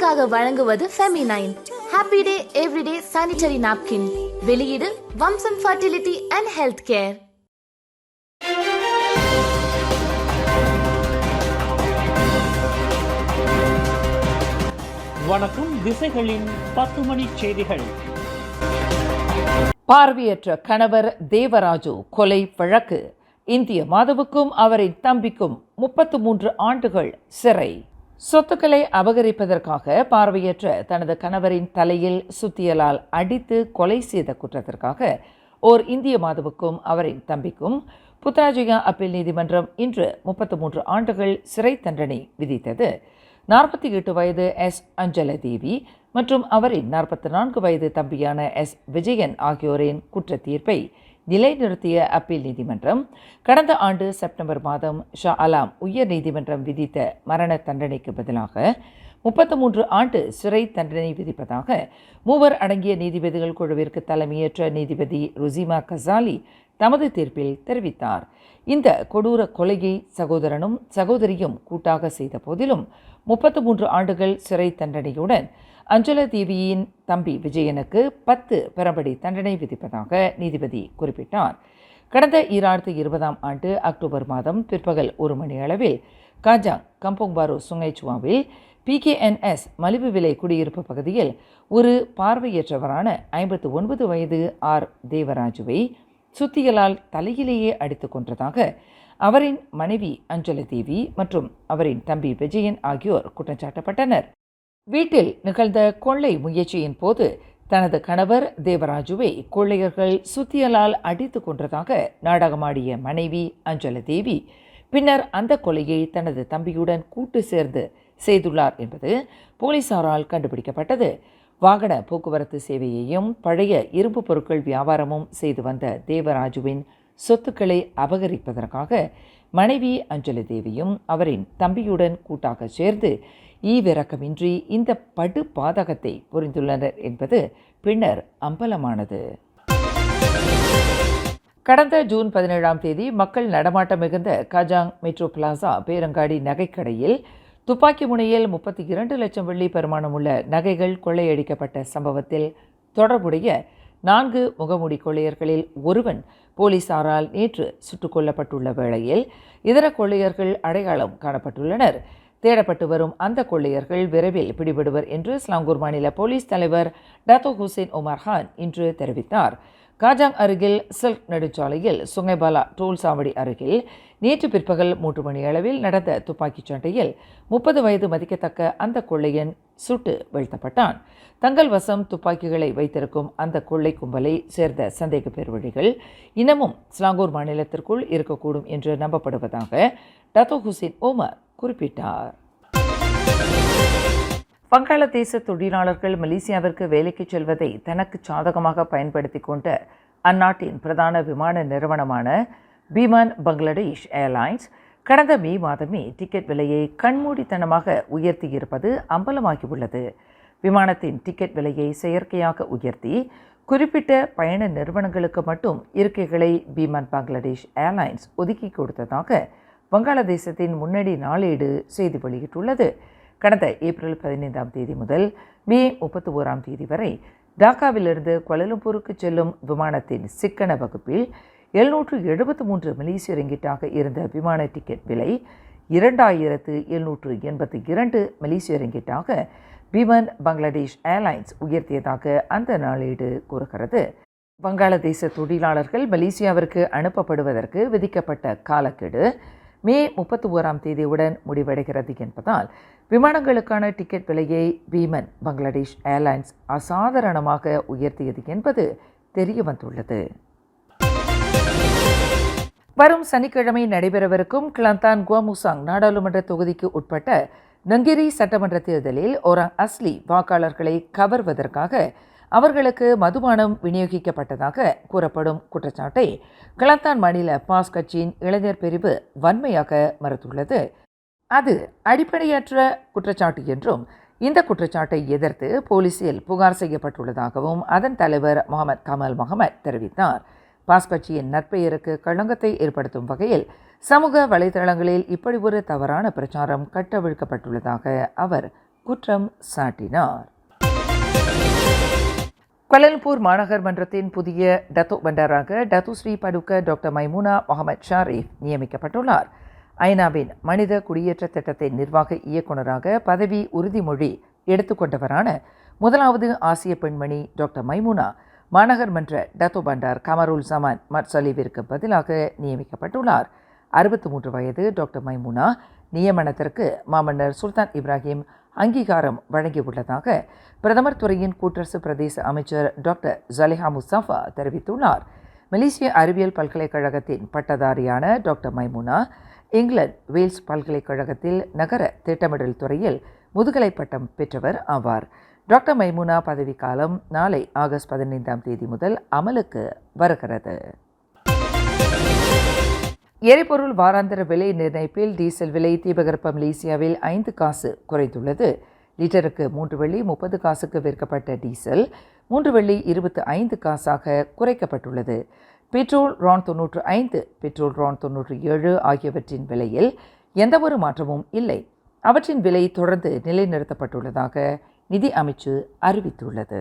உங்களுக்காக வழங்குவது feminine happy day everyday sanitary napkin. வெளியீடு வம்சம் ஃபர்டிலிட்டி அண்ட் ஹெல்த் கேர். வணக்கம். திசைகளின் 10 மணி செய்திகள். பார்வையற்ற கணவர் தேவராஜு கொலை வழக்கு. இந்திய மாதவுக்கும் அவரின் தம்பிக்கும் 33 ஆண்டுகள் சிறை. சொத்துக்களை அபகரிப்பதற்காக பார்வையற்ற தனது கணவரின் தலையில் சுத்தியலால் அடித்து கொலை செய்த குற்றத்திற்காக ஓர் இந்திய மாதவுக்கும் அவரின் தம்பிக்கும் புத்ராஜயா அப்பீல் நீதிமன்றம் இன்று 33 ஆண்டுகள் சிறை தண்டனை விதித்தது. 48 வயது எஸ் அஞ்சல தேவி மற்றும் அவரின் 44 வயது தம்பியான எஸ் விஜயன் ஆகியோரின் குற்ற தீர்ப்பை நிலைநிறுத்திய அப்பீல் நீதிமன்றம் கடந்த ஆண்டு செப்டம்பர் மாதம் ஷா அலாம் உயர் நீதிமன்றம் விதித்த மரண தண்டனைக்கு பதிலாக 33 ஆண்டு சிறை தண்டனை விதிப்பதாக 3 அடங்கிய நீதிபதிகள் குழுவிற்கு தலைமையேற்ற நீதிபதி ருசிமா கசாலி தமது தீர்ப்பில் தெரிவித்தார். இந்த கொடூர கொலையை சகோதரனும் சகோதரியும் கூட்டாக செய்த போதிலும் 33 ஆண்டுகள் சிறை தண்டனையுடன் அஞ்சல தேவியின் தம்பி விஜயனுக்கு 10 பெறம்படி தண்டனை விதிப்பதாக நீதிபதி குறிப்பிட்டார். கடந்த 2020 ஆண்டு அக்டோபர் மாதம் பிற்பகல் 1 மணி அளவில் காஜாங் கம்போங்பாரு சுங்கைச்சுவாவில் PKNS மலிவு விலை குடியிருப்பு பகுதியில் ஒரு பார்வையற்றவரான 59 வயது ஆர் தேவராஜுவை சுத்தியலால் தலையிலேயே அடித்து கொன்றதாக அவரின் மனைவி அஞ்சல தேவி மற்றும் அவரின் தம்பி விஜயன் ஆகியோர் குற்றம் சாட்டப்பட்டனர். வீட்டில் நிகழ்ந்த கொள்ளை முயற்சியின் போது தனது கணவர் தேவராஜுவை கொள்ளையர்கள் சுத்தியலால் அடித்து கொன்றதாக நாடகமாடிய மனைவி அஞ்சல தேவி பின்னர் அந்த கொலையை தனது தம்பியுடன் கூட்டு சேர்ந்து செய்துள்ளார் என்பது போலீசாரால் கண்டுபிடிக்கப்பட்டது. வாகன போக்குவரத்து சேவையையும் பழைய இரும்பு பொருட்கள் வியாபாரமும் செய்து வந்த தேவராஜுவின் சொத்துக்களை அபகரிப்பதற்காக மனைவி அஞ்சல தேவியும் அவரின் தம்பியுடன் கூட்டாக சேர்ந்து ஈவிரக்கமின்றி இந்த படு பாதகத்தை புரிந்துள்ளனர் என்பது பின்னர் அம்பலமானது. கடந்த ஜூன் 17ஆம் தேதி மக்கள் நடமாட்டம் மிகுந்த காஜாங் மெட்ரோ பிளாசா பேரங்காடி நகைக்கடையில் துப்பாக்கி முனையில் 32 லட்சம் வெள்ளி பெறுமானமுள்ள நகைகள் கொள்ளையடிக்கப்பட்ட சம்பவத்தில் தொடர்புடைய 4 முகமூடி கொள்ளையர்களில் ஒருவன் போலீசாரால் நேற்று சுட்டுக் கொல்லப்பட்டுள்ள வேளையில் இதர கொள்ளையர்கள் அடையாளம் காணப்பட்டுள்ளனர். தேடப்பட்டு வரும் அந்த கொள்ளையர்கள் விரைவில் பிடிபடுவர் என்று ஸ்லாங்கூர் மாநில போலீஸ் தலைவர் டத்தோ ஹுசேன் உமர் கான் இன்று தெரிவித்தார். காஜாங் அருகில் சில்க் நெடுஞ்சாலையில் சுங்கைபாலா டோல் சாவடி அருகில் நேற்று பிற்பகல் 3 மணி அளவில் நடந்த துப்பாக்கிச் சண்டையில் 30 வயது மதிக்கத்தக்க அந்த கொள்ளையன் சுட்டு வீழ்த்தப்பட்டான். தங்கள் வசம் துப்பாக்கிகளை வைத்திருக்கும் அந்த கொள்ளை கும்பலை சேர்ந்த சந்தேக பேர்வழிகள் இன்னமும் ஸ்லாங்கூர் மாநிலத்திற்குள் இருக்கக்கூடும் என்று நம்பப்படுவதாக டத்தோ ஹுசேன் உமர் குறிப்பிட்டார். வங்காளதேச தொழிலாளர்கள் மலேசியாவிற்கு வேலைக்கு செல்வதை தனக்கு சாதகமாக பயன்படுத்தி கொண்ட அந்நாட்டின் பிரதான விமான நிறுவனமான பீமான் பங்களாதேஷ் ஏர்லைன்ஸ் கடந்த மே மாதமே டிக்கெட் விலையை கண்மூடித்தனமாக உயர்த்தியிருப்பது அம்பலமாகியுள்ளது. விமானத்தின் டிக்கெட் விலையை செயற்கையாக உயர்த்தி குறிப்பிட்ட பயண நிறுவனங்களுக்கு மட்டும் இருக்கைகளை பீமான் பங்களாதேஷ் ஏர்லைன்ஸ் ஒதுக்கி கொடுத்ததாக வங்காளதேசத்தின் முன்னணி நாளேடு செய்தி வெளியிட்டுள்ளது. கடந்த ஏப்ரல் 15ஆம் தேதி முதல் மே 31ஆம் தேதி வரை டாக்காவிலிருந்து கோலாலம்பூருக்கு செல்லும் விமானத்தின் சிக்கன வகுப்பில் 773 மலேசிய ரிங்கிட்டாக இருந்த விமான டிக்கெட் விலை 2782 மலேசிய ரிங்கிட்டாக பீமான் பங்களாதேஷ் ஏர்லைன்ஸ் உயர்த்தியதாக அந்த நாளேடு கூறுகிறது. வங்காளதேச தொழிலாளர்கள் மலேசியாவிற்கு அனுப்பப்படுவதற்கு விதிக்கப்பட்ட காலக்கெடு மே 31ஆம் தேதியுடன் முடிவடைகிறது என்பதால் விமானங்களுக்கான டிக்கெட் விலையை பீமான் பங்களாதேஷ் ஏர்லைன்ஸ் அசாதாரணமாக உயர்த்தியது என்பது தெரியவந்துள்ளது. வரும் சனிக்கிழமை நடைபெறவிருக்கும் கிளாந்தான் குவாமுசாங் நாடாளுமன்ற தொகுதிக்கு உட்பட்ட நங்கிரி சட்டமன்ற தேர்தலில் ஒராங் அஸ்லி வாக்காளர்களை கவர்வதற்காக அவர்களுக்கு மதுபானம் விநியோகிக்கப்பட்டதாக கூறப்படும் குற்றச்சாட்டை கிளாந்தான் மாநில பாஸ் கட்சியின் இளைஞர் பிரிவு வன்மையாக மறுத்துள்ளது. அது அடிப்படையற்ற குற்றச்சாட்டு என்றும் இந்த குற்றச்சாட்டை எதிர்த்து போலீசில் புகார் செய்யப்பட்டுள்ளதாகவும் அதன் தலைவர் முகமது கமல் முகமது தெரிவித்தார். பாஸ் கட்சியின் நற்பெயருக்கு களங்கத்தை ஏற்படுத்தும் வகையில் சமூக வலைதளங்களில் இப்படி ஒரு தவறான பிரச்சாரம் கட்டவிழ்க்கப்பட்டுள்ளதாக அவர் குற்றம் சாட்டினார். கோலாலம்பூர் மாநகர் மன்றத்தின் புதிய டத்தோ பண்டாராக டத்து ஸ்ரீ படுக்க டாக்டர் மைமுனா முகமது ஷாரிஃப் நியமிக்கப்பட்டுள்ளார். ஐநாவின் மனித குடியேற்ற திட்டத்தின் நிர்வாக இயக்குநராக பதவி உறுதிமொழி எடுத்துக்கொண்டவரான முதலாவது ஆசிய பெண்மணி டாக்டர் மைமுனா மாநகர் மன்ற டத்தோ பண்டார் கமருல் ஜமான் மட்சலீவிற்கு பதிலாக நியமிக்கப்பட்டுள்ளார். 63 வயது டாக்டர் மைமுனா நியமனத்திற்கு மாமன்னர் சுல்தான் இப்ராஹிம் அங்கீகாரம் வழங்கியுள்ளதாக பிரதமர் துறையின் கூட்டரசு பிரதேச அமைச்சர் டாக்டர் ஜலிஹா முஸ்தபா தெரிவித்துள்ளார். மலேசிய அறிவியல் பல்கலைக்கழகத்தின் பட்டதாரியான டாக்டர் மைமுனா இங்கிலாந்து வேல்ஸ் பல்கலைக்கழகத்தில் நகர திட்டமிடல் துறையில் முதுகலை பட்டம் பெற்றவர் ஆவார். டாக்டர் மைமுனா பதவிக்காலம் நாளை ஆகஸ்ட் 15ஆம் தேதி முதல் அமலுக்கு வருகிறது. எரிபொருள் வாராந்திர விலை நிர்ணயிப்பில் டீசல் விலை தீபகற்ப மலேசியாவில் 5 காசு குறைந்துள்ளது. லிட்டருக்கு 3 வெள்ளி 30 காசுக்கு விற்கப்பட்ட டீசல் 3 வெள்ளி 25 காசாக குறைக்கப்பட்டுள்ளது. பெட்ரோல் ரான் 95, பெட்ரோல் ரான் 97 ஆகியவற்றின் விலையில் எந்தவொரு மாற்றமும் இல்லை. அவற்றின் விலை தொடர்ந்து நிலைநிறுத்தப்பட்டுள்ளதாக நிதி அமைச்சு அறிவித்துள்ளது.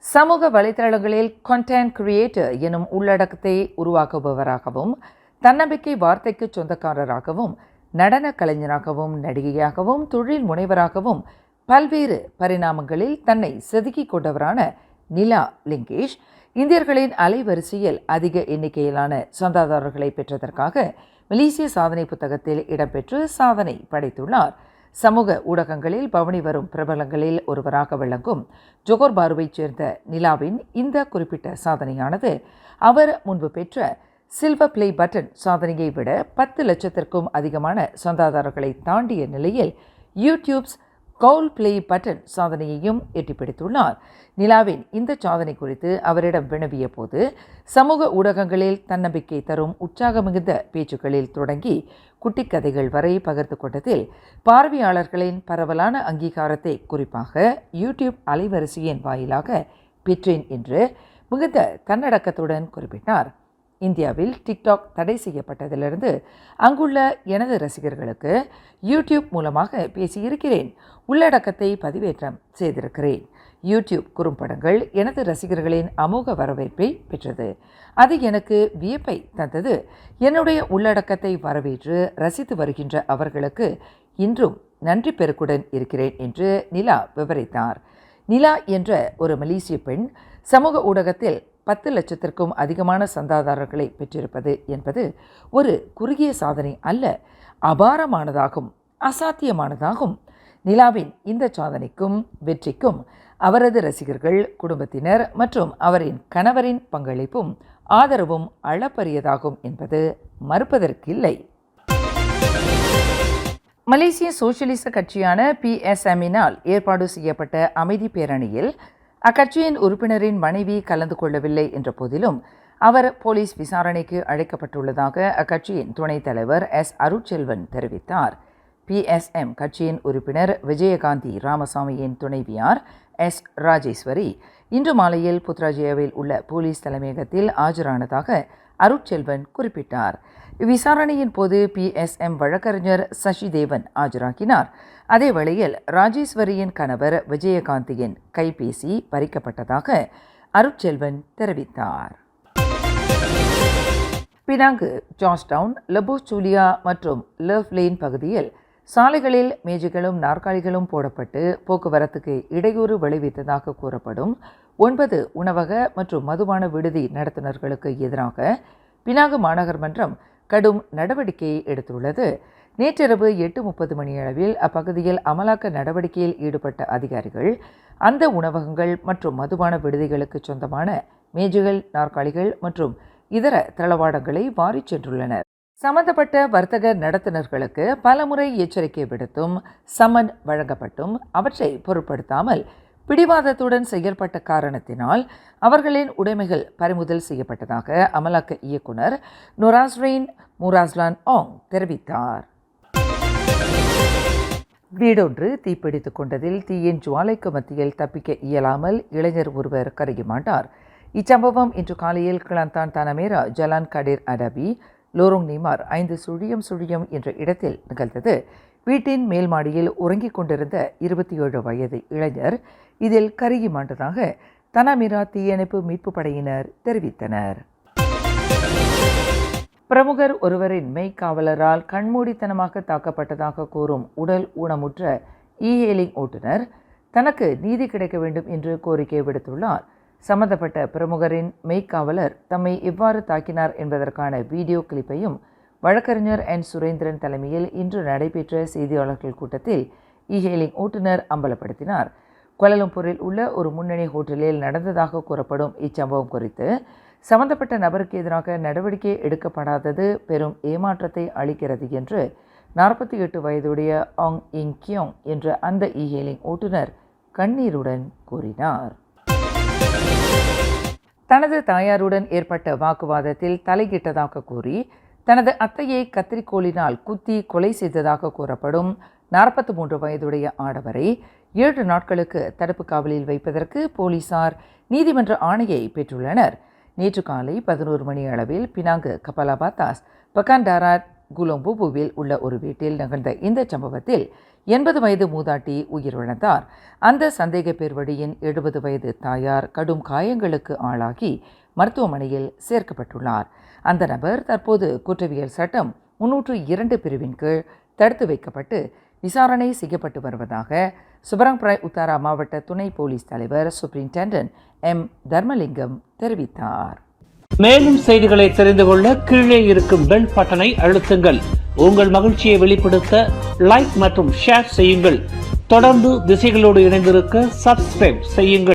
சமூக வலைதளங்களில் கண்டென்ட் கிரியேட்டர் எனும் உள்ளடக்கத்தை உருவாக்குபவராகவும் தன்னம்பிக்கை வார்த்தைக்கு சொந்தக்காரராகவும் நடன கலைஞராகவும் நடிகையாகவும் தொழில் முனைவராகவும் பல்வேறு பரிணாமங்களில் தன்னை செதுக்கிக் கொண்டவரான நிலா லிங்கேஷ் இந்தியர்களின் அலைவரிசையில் அதிக எண்ணிக்கையிலான சந்தாதாரர்களை பெற்றதற்காக மலேசிய சாதனை புத்தகத்தில் இடம்பெற்று சாதனை படைத்துள்ளார். சமூக ஊடகங்களில் பவனி வரும் பிரபலங்களில் ஒருவராக விளங்கும் ஜோகோர் பாருவைச் சேர்ந்த நிலாவின் இந்த குறிப்பிட்ட சாதனையானது அவர் முன்பு பெற்ற சில்வர் பிளே பட்டன் சாதனையை விட 10 லட்சத்திற்கும் அதிகமான சந்தாதாரர்களை தாண்டிய நிலையில் யூடியூப்ஸ் கோல்ட் பிளே பட்டன் சாதனையையும் எட்டிப்பிடித்துள்ளார். நிலாவின் இந்த சாதனை குறித்து அவரிடம் வினவிய போது சமூக ஊடகங்களில் தன்னம்பிக்கை தரும் உற்சாக மிகுந்த பேச்சுக்களில் தொடங்கி குட்டி கதைகள் வரை பகிர்ந்து கொண்டதில் பார்வையாளர்களின் பரவலான அங்கீகாரத்தை குறிப்பாக யூடியூப் அலைவரிசையின் வாயிலாக பெற்றேன் என்று மிகுந்த தன்னடக்கத்துடன் குறிப்பிட்டார். இந்தியாவில் டிக்டாக் தடை செய்யப்பட்டதிலிருந்து அங்குள்ள எனது ரசிகர்களுக்கு யூடியூப் மூலமாக பேசியிருக்கிறேன். உள்ளடக்கத்தை பதிவேற்றம் செய்திருக்கிறேன். யூடியூப் குறும்படங்கள் எனது ரசிகர்களின் அமோக வரவேற்பை பெற்றது. அது எனக்கு வியப்பை தந்தது. என்னுடைய உள்ளடக்கத்தை வரவேற்று ரசித்து வருகின்ற அவர்களுக்கு இன்றும் நன்றி பெருக்குடன் இருக்கிறேன் என்று நிலா விவரித்தார். நிலா என்ற ஒரு மலேசிய பெண் சமூக ஊடகத்தில் 10 லட்சத்திற்கும் அதிகமான சந்தாதாரர்களை பெற்றிருப்பது என்பது ஒரு குறுகிய சாதனை அல்ல, அபாரமானதாகும், அசாத்தியமானதாகும். நிலாவின் இந்த சாதனைக்கும் வெற்றிக்கும் அவரது ரசிகர்கள், குடும்பத்தினர் மற்றும் அவரின் கணவரின் பங்களிப்பும் ஆதரவும் அளப்பரியதாகும் என்பது மறுப்பதற்கில்லை. மலேசிய சோசியலிச கட்சியான PSM-இனால் ஏற்பாடு செய்யப்பட்ட அமைதி பேரணியில் அக்கட்சியின் உறுப்பினரின் மனைவி கலந்து கொள்ளவில்லை என்ற போதிலும் அவர் போலீஸ் விசாரணைக்கு அழைக்கப்பட்டுள்ளதாக அக்கட்சியின் துணைத் தலைவர் அருட்செல்வன் தெரிவித்தார். PSM கட்சியின் உறுப்பினர் விஜயகாந்தி ராமசாமியின் துணைவியார் ராஜேஸ்வரி இன்று மாலையில் புத்ராஜயாவில் உள்ள போலீஸ் தலைமையகத்தில் ஆஜரானதாக அருட்செல்வன் குறிப்பிட்டார். விசாரணையின் போது PSM வழக்கறிஞர் சசிதேவன் ஆஜராகினார். அதே வேளையில் ராஜேஸ்வரியின் கணவர் விஜயகாந்தியின் கைபேசி பறிக்கப்பட்டதாக அருட்செல்வன் தெரிவித்தார். பினாங்கு, ஜார்ஜ் டவுன், லபோஸ்டூலியா மற்றும் லவ்லேன் பகுதியில் சாலைகளில் மேஜைகளும் நாற்காலிகளும் போடப்பட்டு போக்குவரத்துக்கு இடையூறு விளைவித்ததாக கூறப்படும் 9 உணவக மற்றும் மதுபான விடுதி நடத்துனர்களுக்கு எதிராக பினாங்கு மாநகர் மன்றம் கடும் நடவடிக்கையை எடுத்துள்ளது. நேற்றிரவு 8:30 மணியளவில் அப்பகுதியில் அமலாக்க நடவடிக்கையில் ஈடுபட்ட அதிகாரிகள் அந்த உணவகங்கள் மற்றும் மதுபான விடுதிகளுக்கு சொந்தமான மேஜைகள், நாற்காலிகள் மற்றும் இதர தளவாடங்களை வாரிச் சென்றுள்ளனர். சம்பந்தப்பட்ட வர்த்தக நடத்துனர்களுக்கு பலமுறை எச்சரிக்கை விடுத்தும் சம்மன் வழங்கப்பட்டும் அவற்றை பொருட்படுத்தாமல் பிடிவாதத்துடன் செயல்பட்ட காரணத்தினால் அவர்களின் உடைமைகள் பறிமுதல் செய்யப்பட்டதாக அமலாக்க இயக்குனர் நொராஸ்ரீன் முராஸ்லான் ஆங் தெரிவித்தார். வீடொன்று தீப்பிடித்துக் கொண்டதில் தீயின் ஜுவாலைக்கு மத்தியில் தப்பிக்க இயலாமல் இளைஞர் ஒருவர் கருகிமாண்டார். இச்சம்பவம் இன்று காலையில் கிளந்தான் தனமேரா ஜலான் கடீர் அடபி லோரோங் நிமார் 5-0 என்ற இடத்தில் நிகழ்ந்தது. வீட்டின் மேல் மாடியில் உறங்கிக் கொண்டிருந்த 27 வயது இளைஞர் இதில் கருகி மாண்டதாக தனாமிரா தீயணைப்பு மீட்பு படையினர் தெரிவித்தனர். பிரமுகர் ஒருவரின் மெய்க்காவலரால் கண்மூடித்தனமாக தாக்கப்பட்டதாக கூறும் உடல் ஊனமுற்ற இ-ஹெயிலிங் ஓட்டுநர் தனக்கு நீதி கிடைக்க வேண்டும் என்று கோரிக்கை விடுத்துள்ளார். சம்பந்தப்பட்ட பிரமுகரின் மெய்க்காவலர் தம்மை எவ்வாறு தாக்கினார் என்பதற்கான வீடியோ கிளிப்பையும் வழக்கறிஞர் என் சுரேந்திரன் தலைமையில் இன்று நடைபெற்ற செய்தியாளர்கள் கூட்டத்தில் இ-ஹெயிலிங் ஓட்டுநர் அம்பலப்படுத்தினார். கோலாலம்பூரில் உள்ள ஒரு முன்னணி ஹோட்டலில் நடந்ததாக கூறப்படும் இச்சம்பவம் குறித்து சம்பந்தப்பட்ட நபருக்கு எதிராக நடவடிக்கை எடுக்கப்படாதது பெரும் ஏமாற்றத்தை அளிக்கிறது என்று 48 வயதுடைய ஆங் இங் கியோங் என்ற அந்த இ-ஹெயிலிங் ஓட்டுநர் கண்ணீருடன் கூறினார். தனது தாயாருடன் ஏற்பட்ட வாக்குவாதத்தில் தலையிட்டதாக கூறி தனது அத்தையை கத்திரிக்கோலினால் குத்தி கொலை செய்ததாக கூறப்படும் 43 வயதுடைய ஆடவரை 7 நாட்களுக்கு தடுப்பு காவலில் வைப்பதற்கு போலீசார் நீதிமன்ற ஆணையை பெற்றுள்ளனர். நேற்று காலை 11 மணி அளவில் பினாங்கு கபாலாபாத்தாஸ் பகாண்டாராட் குலோம்புபுவில் உள்ள ஒரு வீட்டில் நிகழ்ந்த இந்த சம்பவத்தில் 80 வயது மூதாட்டி உயிரிழந்தார். அந்த சந்தேக பேர்வழியின் 70 வயது தாயார் கடும் காயங்களுக்கு ஆளாகி மருத்துவமனையில் சேர்க்கப்பட்டுள்ளார். அந்த நபர் தற்போது குற்றவியல் சட்டம் 302 பிரிவின் கீழ் தடுத்து வைக்கப்பட்டு விசாரணை செய்யப்பட்டு வருவதாக சுபரங்பிராய் உத்தாரா மாவட்ட துணை போலீஸ் தலைவர் சூப்பரிண்டென்டென்ட் எம் தர்மலிங்கம் தெரிவித்தார். மேலும் செய்திகளை தெரிந்து கொள்ள கீழே இருக்கும் பெல் பட்டனை அழுத்துங்கள். உங்கள் மகிழ்ச்சியை வெளிப்படுத்த லைக் மற்றும் ஷேர் செய்யுங்கள். தொடர்ந்து திசைகளோடு இணைந்திருக்க சப்ஸ்கிரைப் செய்யுங்கள்.